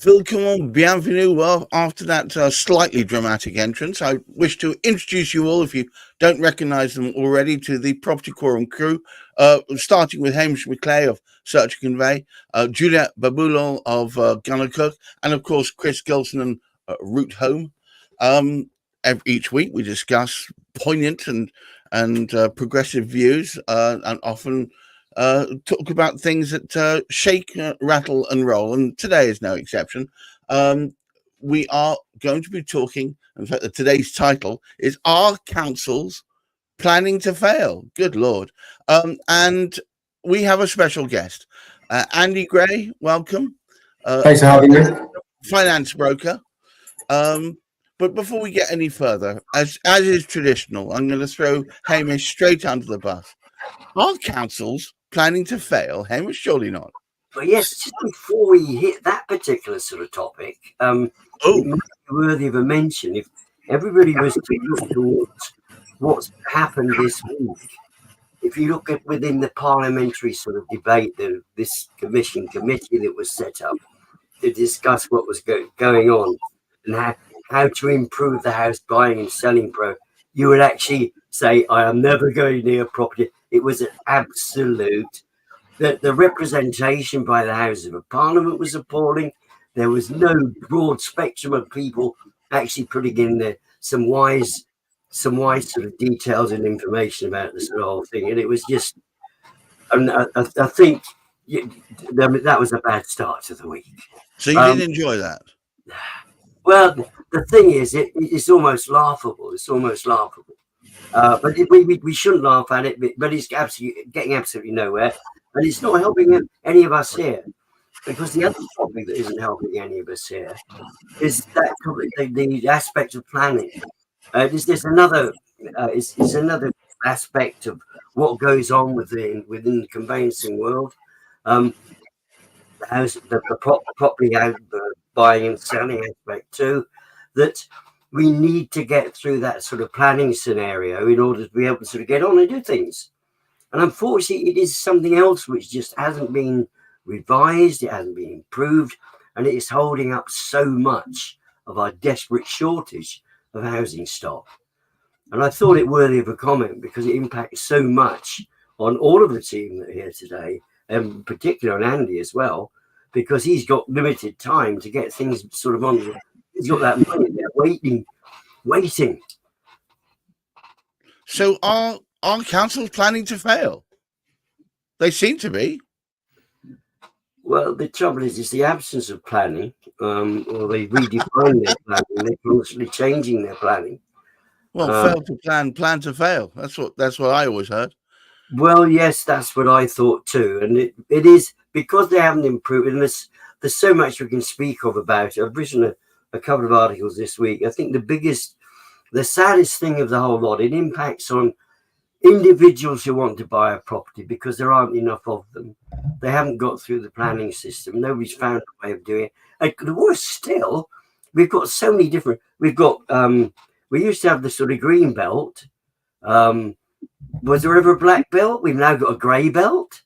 Welcome, bienvenue. Well, after that slightly dramatic entrance, I wish to introduce you all, if you don't recognise them already, to the Property Quorum crew, starting with Hamish McLay of Search Convey, Juliet Baboolal of gunnercooke, and of course Chris Gilsenan, Route Home. Each week we discuss poignant and progressive views, and often talk about things that shake, rattle, and roll, and today is no exception. We are going to be talking, in fact, today's title is Are Councils Planning to Fail? Good Lord. And we have a special guest, Andy Gray, welcome. Thanks for having me. Finance broker. But before we get any further, as is traditional, I'm going to throw Hamish straight under the bus. Are councils planning to fail? Hamish, surely not. But yes, just before we hit that particular sort of topic, it might be worthy of a mention. If everybody was to look towards what's happened this week, if you look at within the parliamentary sort of debate, this committee that was set up to discuss what was going on and how to improve the house buying and selling you would actually say, I am never going near property. It was an absolute, the representation by the Houses of Parliament was appalling. There was no broad spectrum of people actually putting in some wise sort of details and information about this whole thing. And it was just, I think that was a bad start to the week. So you didn't enjoy that? Well, the thing is, it's almost laughable. It's almost laughable. But we shouldn't laugh at it. But it's getting absolutely nowhere, and it's not helping any of us here. Because the other topic that isn't helping any of us here is that topic, the aspect of planning. There's another aspect of what goes on within the conveyancing world. The property buying and selling aspect too, that we need to get through that sort of planning scenario in order to be able to sort of get on and do things. And unfortunately, it is something else which just hasn't been revised, it hasn't been improved, and it is holding up so much of our desperate shortage of housing stock. And I thought it worthy of a comment because it impacts so much on all of the team that are here today, and particularly on Andy as well, because he's got limited time to get things sort of on. He's got that money there waiting. So are councils planning to fail? They seem to be. Well, the trouble is the absence of planning, or they redefine their planning. They're constantly changing their planning. Well, fail to plan to fail. That's what I always heard. Well, yes, that's what I thought too. And it is because they haven't improved, and there's so much we can speak of about it. I've written a couple of articles this week. I think the saddest thing of the whole lot, it impacts on individuals who want to buy a property because there aren't enough of them. They haven't got through the planning system. Nobody's found a way of doing it. And the worst still, we've got so many different. We used to have the sort of green belt. Was there ever a black belt? We've now got a grey belt.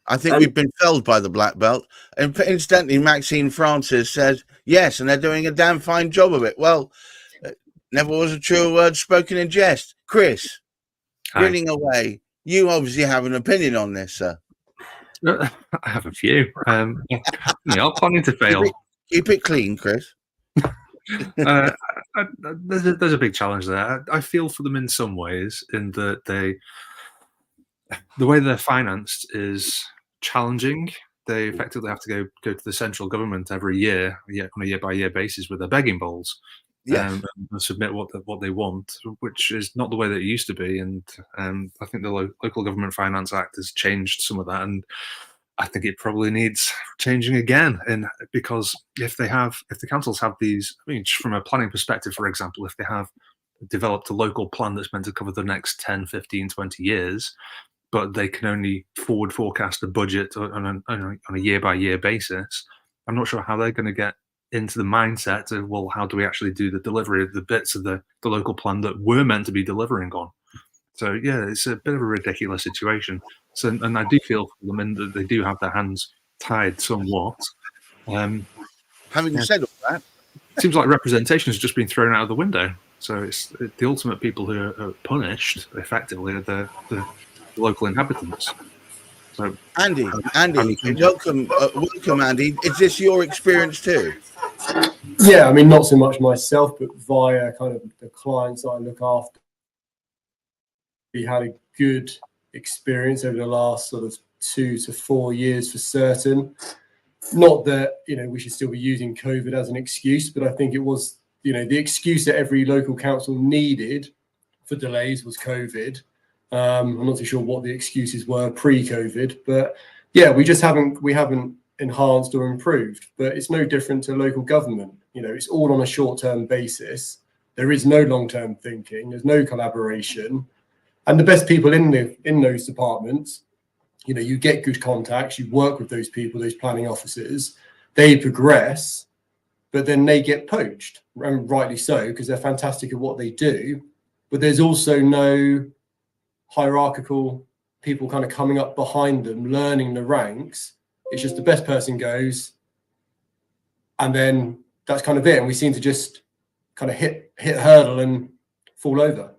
I think we've been felled by the black belt. And incidentally, Maxine Francis says, yes, and they're doing a damn fine job of it. Well, never was a truer word spoken in jest. Chris, grinning away, you obviously have an opinion on this, sir. I have a few. I'm planning to fail. Keep it clean, Chris. There's a big challenge there. I feel for them in some ways, in that the way they're financed is challenging. They effectively have to go to the central government every year on a year-by-year basis with their begging bowls, and submit what they want, which is not the way that it used to be. And I think the Local Government Finance Act has changed some of that, and I think it probably needs changing again. And because if the councils have these, from a planning perspective, for example, if they have developed a local plan that's meant to cover the next 10, 15, 20 years, but they can only forward forecast a budget on a year-by-year basis, I'm not sure how they're going to get into the mindset of, well, how do we actually do the delivery of the bits of the local plan that we're meant to be delivering on? So, yeah, it's a bit of a ridiculous situation. So, and I do feel for them in that they do have their hands tied somewhat. Having said all that, it seems like representation has just been thrown out of the window. So it's the ultimate people who are punished effectively are the local inhabitants. So Andy, welcome, Andy. Is this your experience too? Yeah, I mean, not so much myself, but via kind of the clients I look after. We had a good experience over the last sort of 2 to 4 years for certain. Not that, we should still be using COVID as an excuse, but I think it was, the excuse that every local council needed for delays was COVID. I'm not too sure what the excuses were pre-COVID, but yeah, we haven't enhanced or improved. But it's no different to local government. It's all on a short-term basis. There is no long-term thinking. There's no collaboration, and the best people in those departments, you get good contacts. You work with those people, those planning officers. They progress, but then they get poached, and rightly so, because they're fantastic at what they do. But there's also no hierarchical people kind of coming up behind them, learning the ranks. It's just the best person goes, and then that's kind of it. And we seem to just kind of hit hurdle and fall over.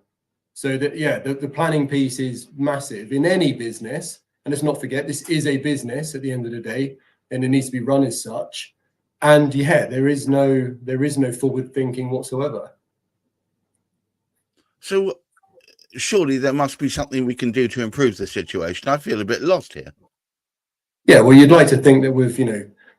So that, yeah, the planning piece is massive in any business. And let's not forget, this is a business at the end of the day, and it needs to be run as such. And yeah, there is no forward thinking whatsoever. So surely there must be something we can do to improve the situation. I feel a bit lost here. Yeah, well, you'd like to think that with,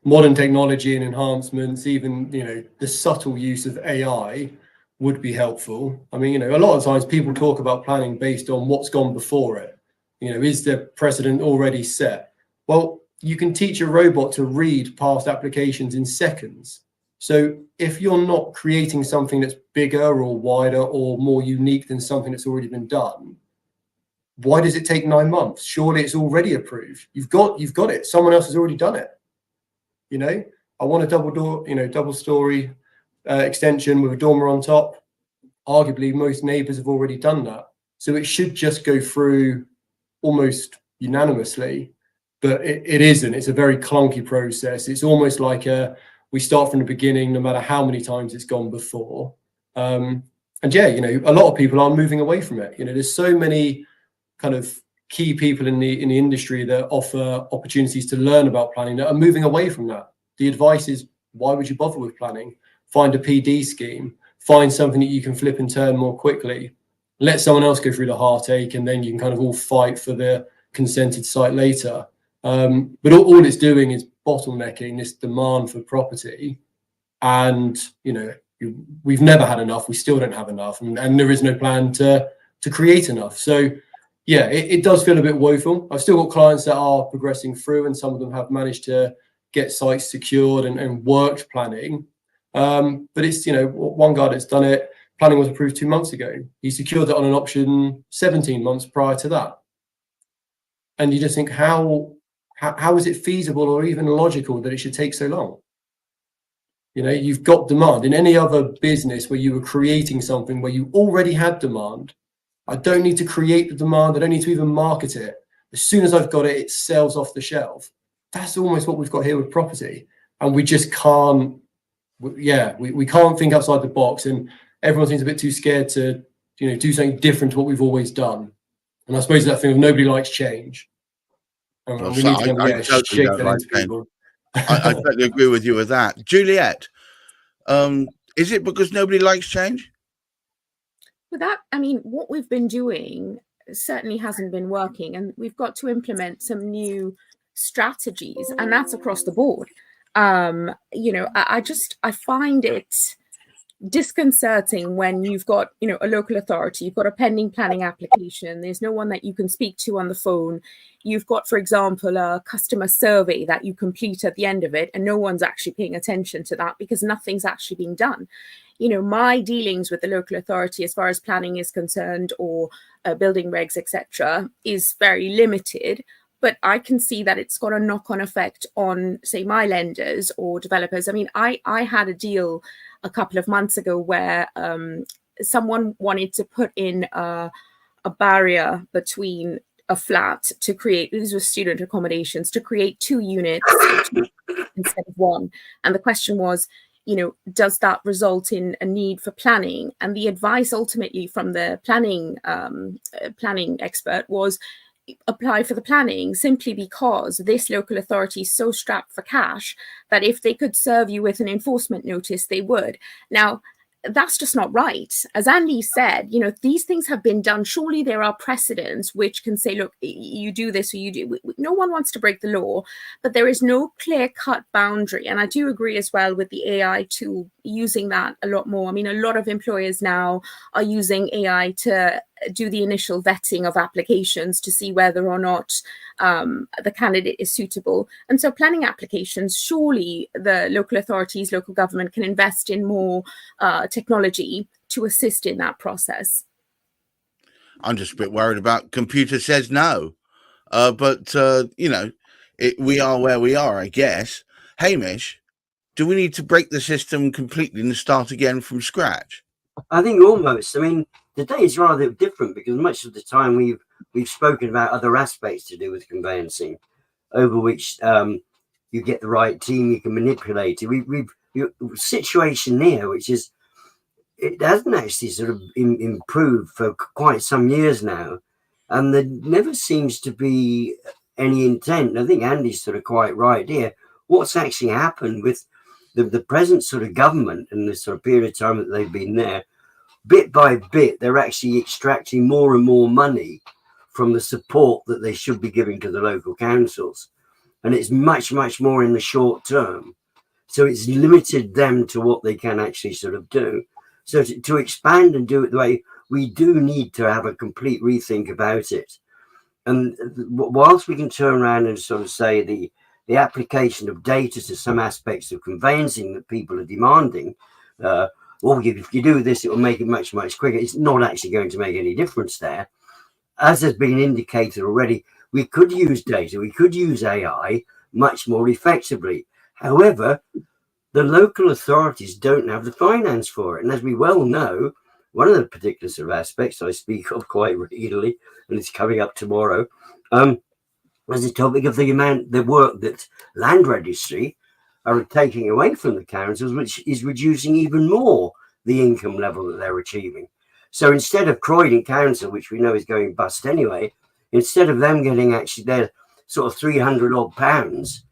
modern technology and enhancements, even, the subtle use of AI would be helpful. I mean, a lot of times people talk about planning based on what's gone before it. Is the precedent already set? Well, you can teach a robot to read past applications in seconds. So if you're not creating something that's bigger or wider or more unique than something that's already been done, why does it take 9 months? Surely it's already approved. You've got it. Someone else has already done it. I want a double story extension with a dormer on top. Arguably, most neighbours have already done that. So it should just go through almost unanimously, but it isn't. It's a very clunky process. It's almost like we start from the beginning, no matter how many times it's gone before. And yeah, a lot of people are moving away from it. There's so many kind of key people in the industry that offer opportunities to learn about planning that are moving away from that. The advice is, why would you bother with planning? Find a PD scheme, find something that you can flip and turn more quickly. Let someone else go through the heartache, and then you can kind of all fight for the consented site later. But all it's doing is bottlenecking this demand for property. And, we've never had enough. We still don't have enough. And there is no plan to create enough. So, yeah, it does feel a bit woeful. I've still got clients that are progressing through, and some of them have managed to get sites secured and worked planning. But it's, one guy that's done it, planning was approved 2 months ago. He secured it on an option 17 months prior to that. And you just think, how is it feasible or even logical that it should take so long? You've got demand. In any other business where you were creating something where you already had demand, I don't need to create the demand. I don't need to even market it. As soon as I've got it, it sells off the shelf. That's almost what we've got here with property. And we just can't, we can't think outside the box. And everyone seems a bit too scared to, do something different to what we've always done. And I suppose that thing of nobody likes change. And we need to shake that into people. I totally agree with you with that. Juliet, is it because nobody likes change? With that, I mean, what we've been doing certainly hasn't been working, and we've got to implement some new strategies, and that's across the board. I find it disconcerting when you've got, a local authority, you've got a pending planning application, there's no one that you can speak to on the phone. You've got, for example, a customer survey that you complete at the end of it, and no one's actually paying attention to that because nothing's actually being done. My dealings with the local authority as far as planning is concerned, or building regs, etc., is very limited. But I can see that it's got a knock-on effect on, say, my lenders or developers. I mean, I had a deal a couple of months ago where someone wanted to put in a barrier between a flat to create, these were student accommodations, to create 2 units instead of 1. And the question was, you know, does that result in a need for planning? And the advice ultimately from the planning expert was, apply for the planning, simply because this local authority is so strapped for cash that if they could serve you with an enforcement notice, they would. Now, that's just not right. As Andy said, you know, these things have been done. Surely there are precedents which can say, look, you do this or you do. No one wants to break the law, but there is no clear-cut boundary. And I do agree as well with the AI tool, using that a lot more. I mean, a lot of employers now are using AI to do the initial vetting of applications to see whether or not the candidate is suitable. And so planning applications, surely the local authorities, local government can invest in more technology to assist in that process. I'm just a bit worried about computer says no. But you know, we are where we are, I guess. Hamish, do we need to break the system completely and start again from scratch? I think almost. I mean, today is rather different because much of the time we've spoken about other aspects to do with conveyancing, over which you get the right team, you can manipulate it. We've situation here, which is, it hasn't actually sort of improved for quite some years now, and there never seems to be any intent. I think Andy's sort of quite right here. What's actually happened with the present sort of government and the sort of period of time that they've been there, bit by bit, they're actually extracting more and more money from the support that they should be giving to the local councils. And it's much, much more in the short term. So it's limited them to what they can actually sort of do. So to expand and do it the way, we do need to have a complete rethink about it. And whilst we can turn around and sort of say the application of data to some aspects of conveyancing that people are demanding, or if you do this, it will make it much, much quicker. It's not actually going to make any difference there. As has been indicated already, we could use data, we could use AI much more effectively. However, the local authorities don't have the finance for it. And as we well know, one of the particular sort of aspects I speak of quite regularly, and it's coming up tomorrow, was the topic of the work that land registry are taking away from the councils, which is reducing even more the income level that they're achieving. So instead of Croydon Council, which we know is going bust anyway, instead of them getting actually their sort of 300 odd pounds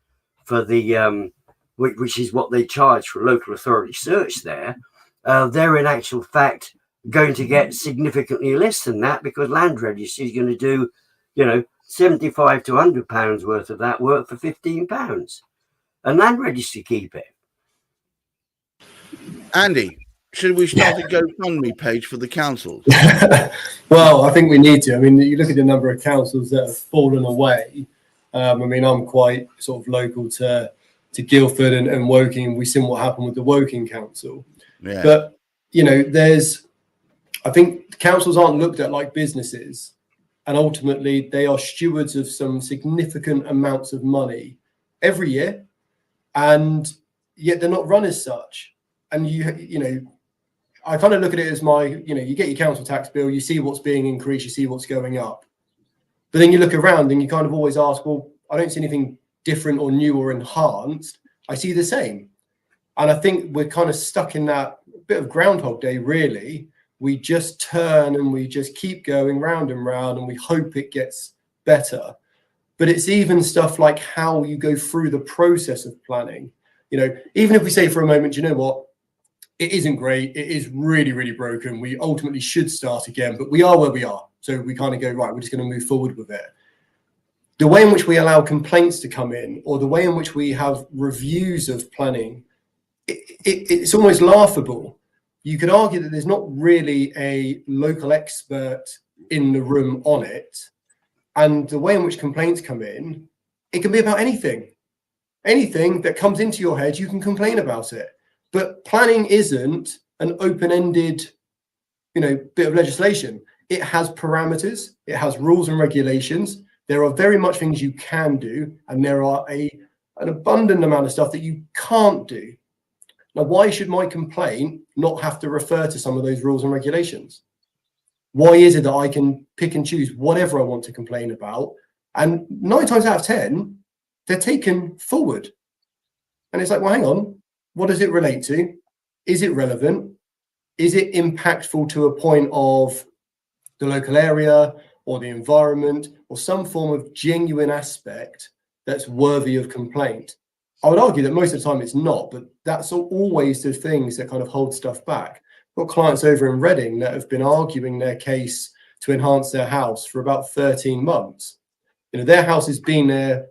for the, which is what they charge for local authority search there, they're in actual fact going to get significantly less than that, because land registry is going to do, you know, 75 to 100 pounds worth of that work for 15 pounds. And land registry keep it. Andy, should we start a GoFundMe page for the councils? Well, I think we need to. I mean, you look at the number of councils that have fallen away. I mean, I'm quite sort of local to Guildford and Woking. We've seen what happened with the Woking Council. Yeah. But, you know, I think councils aren't looked at like businesses. And ultimately, they are stewards of some significant amounts of money every year. And yet they're not run as such. And, you know, I kind of look at it as you get your council tax bill, you see what's being increased, you see what's going up. But then you look around and you kind of always ask, well, I don't see anything different or new or enhanced. I see the same. And I think we're kind of stuck in that bit of Groundhog Day, really. We just turn and we just keep going round and round and we hope it gets better. But it's even stuff like how you go through the process of planning. You know, even if we say for a moment, you know what, it isn't great, it is really, really broken, we ultimately should start again, but we are where we are. So we kind of go, right, we're just going to move forward with it. The way in which we allow complaints to come in, or the way in which we have reviews of planning, it's almost laughable. You could argue that there's not really a local expert in the room on it. And the way in which complaints come in, it can be about anything. Anything that comes into your head, you can complain about it. But planning isn't an open-ended, you know, bit of legislation. It has parameters, it has rules and regulations. There are very much things you can do, and there are an abundant amount of stuff that you can't do. Now, why should my complaint not have to refer to some of those rules and regulations? Why is it that I can pick and choose whatever I want to complain about? And 9 times out of 10, they're taken forward. And it's like, well, hang on, what does it relate to? Is it relevant? Is it impactful to a point of the local area or the environment or some form of genuine aspect that's worthy of complaint? I would argue that most of the time it's not, but that's always the things that kind of hold stuff back. I've got clients over in Reading that have been arguing their case to enhance their house for about 13 months. You know, their house has been there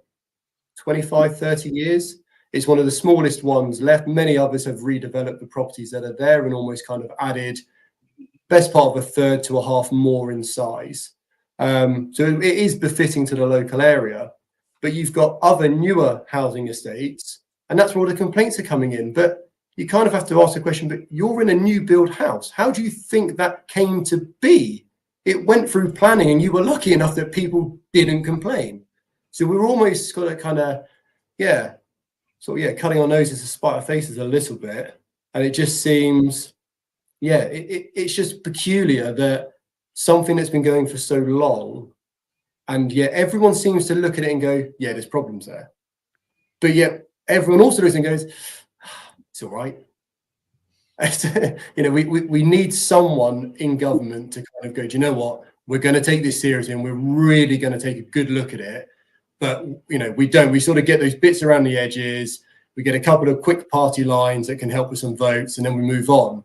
25, 30 years. It's one of the smallest ones left. Many others have redeveloped the properties that are there and almost kind of added best part of a third to a half more in size. So it is befitting to the local area, but you've got other newer housing estates, and that's where all the complaints are coming in. But you kind of have to ask the question, but you're in a new build house. How do you think that came to be? It went through planning and you were lucky enough that people didn't complain. So we were almost got to kind of, cutting our noses to spite our faces a little bit. And it just seems, it's just peculiar that something that's been going for so long, and yet everyone seems to look at it and go, yeah, there's problems there. But yet everyone also looks and goes, it's all right. You know, we need someone in government to kind of go, do you know what? We're going to take this seriously and we're really going to take a good look at it. But, you know, we sort of get those bits around the edges. We get a couple of quick party lines that can help with some votes, and then we move on.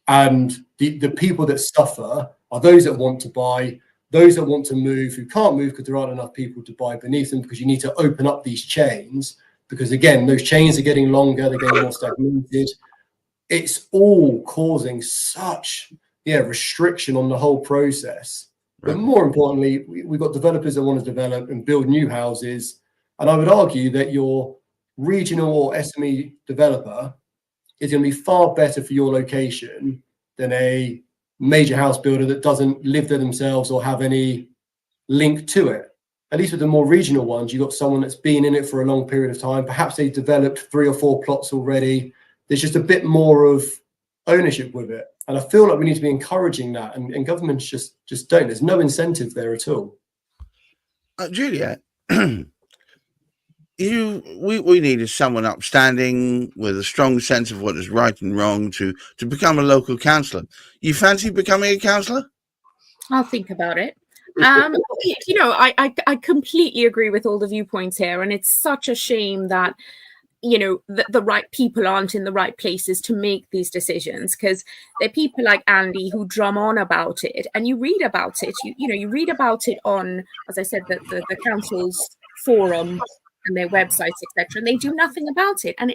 And the people that suffer are those that want to buy, those that want to move, who can't move because there aren't enough people to buy beneath them, because you need to open up these chains. Because, again, those chains are getting longer, they're getting more stagnated. It's all causing such restriction on the whole process. But more importantly, we've got developers that want to develop and build new houses. And I would argue that your regional or SME developer is going to be far better for your location than a major house builder that doesn't live there themselves or have any link to it. At least with the more regional ones, you've got someone that's been in it for a long period of time. Perhaps they've developed 3 or 4 plots already. There's just a bit more of ownership with it. And I feel like we need to be encouraging that. And governments just don't. There's no incentive there at all. Juliet, we needed someone upstanding with a strong sense of what is right and wrong to become a local councillor. You fancy becoming a councillor? I'll think about it. You know, I completely agree with all the viewpoints here, and it's such a shame that, you know, the right people aren't in the right places to make these decisions, because there are people like Andy who drum on about it, and you read about it. You read about it on, as I said, the council's forum and their websites, etc., and they do nothing about it. And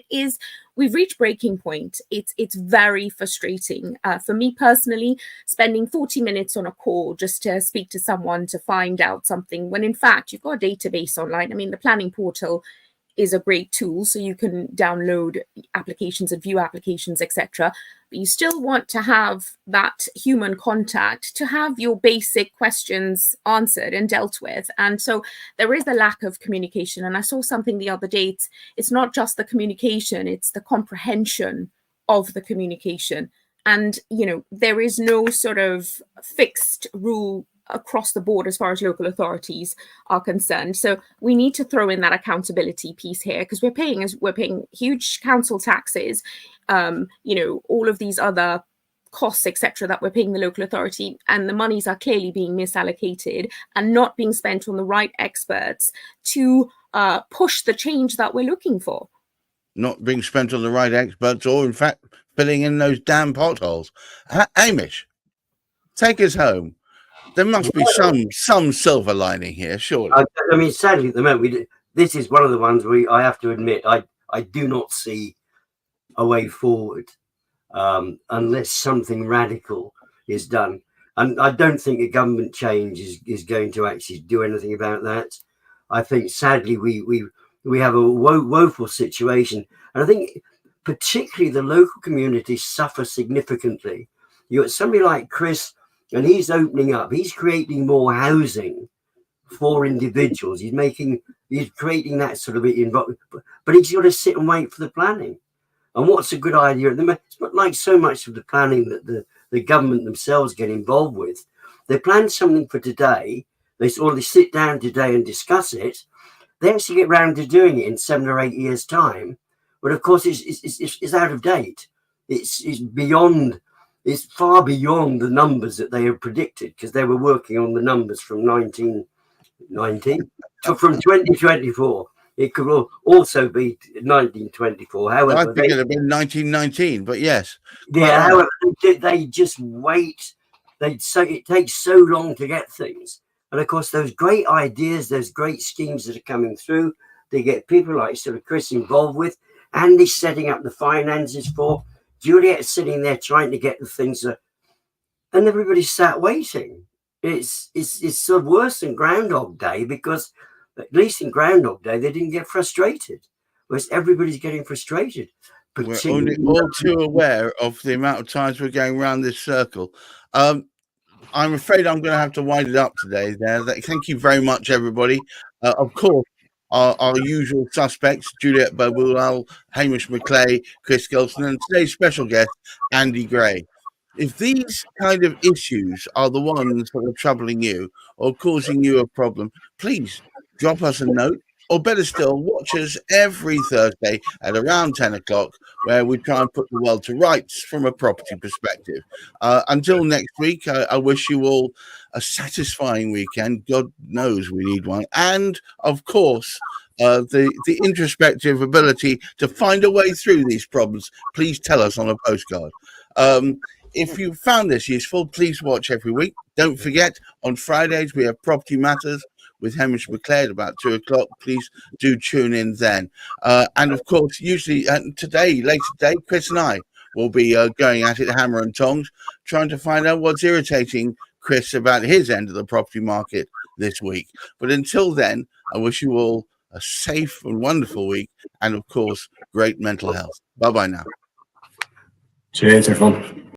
we've reached breaking point. It's very frustrating for me personally, spending 40 minutes on a call just to speak to someone to find out something, when in fact you've got a database online. I mean, the planning portal is a great tool, so you can download applications and view applications, etc. But you still want to have that human contact to have your basic questions answered and dealt with. And so there is a lack of communication. And I saw something the other day. It's not just the communication, it's the comprehension of the communication. And, you know, there is no sort of fixed rule across the board as far as local authorities are concerned. So we need to throw in that accountability piece here, because we're paying huge council taxes, you know, all of these other costs, etc., that we're paying the local authority, and the monies are clearly being misallocated and not being spent on the right experts to push the change that we're looking for. Not being spent on the right experts, or in fact filling in those damn potholes. Hamish, take us home. There must be some silver lining here, surely. I mean, sadly, at the moment, this is one of the ones where I have to admit I do not see a way forward unless something radical is done. And I don't think a government change is going to actually do anything about that. I think, sadly, we have a woeful situation. And I think particularly the local communities suffer significantly. You got somebody like Chris, and he's opening up. He's creating more housing for individuals. He's creating that sort of environment, but he's got to sit and wait for the planning. And what's a good idea? It's not like so much of the planning that the government themselves get involved with. they plan something for today. They sit down today and discuss it. They actually get round to doing it in 7 or 8 years' time. But of course, it's out of date. It's beyond. It's far beyond the numbers that they have predicted, because they were working on the numbers from 1919 from 2024. It could also be 1924. However, I think it'd have been 1919, but yes. Yeah, however, they just wait. It takes so long to get things. And of course, those great ideas, those great schemes that are coming through, they get people like sort of Chris involved with. Andy's setting up the finances for. Juliet's sitting there trying to get the things that, and everybody's sat waiting. It's sort of worse than Groundhog Day, because at least in Groundhog Day they didn't get frustrated, whereas everybody's getting frustrated. We're only all too aware of the amount of times we're going around this circle. I'm afraid I'm going to have to wind it up today. Thank you very much, everybody. Of course, our usual suspects, Juliet Baboolal, Hamish McLay, Chris Gilsenan, and today's special guest, Andy Gray. If these kind of issues are the ones that are troubling you or causing you a problem, please drop us a note, or better still, watch us every Thursday at around 10 o'clock, where we try and put the world to rights from a property perspective. Until next week, I wish you all a satisfying weekend. God knows we need one. And, of course, the introspective ability to find a way through these problems. Please tell us on a postcard. If you found this useful, please watch every week. Don't forget, on Fridays, we have Property Matters with Hamish McLay at about 2 o'clock. Please do tune in then. And of course, usually later today, Chris and I will be going at it hammer and tongs, trying to find out what's irritating Chris about his end of the property market this week. But until then, I wish you all a safe and wonderful week, and of course, great mental health. Bye-bye now. Cheers, everyone.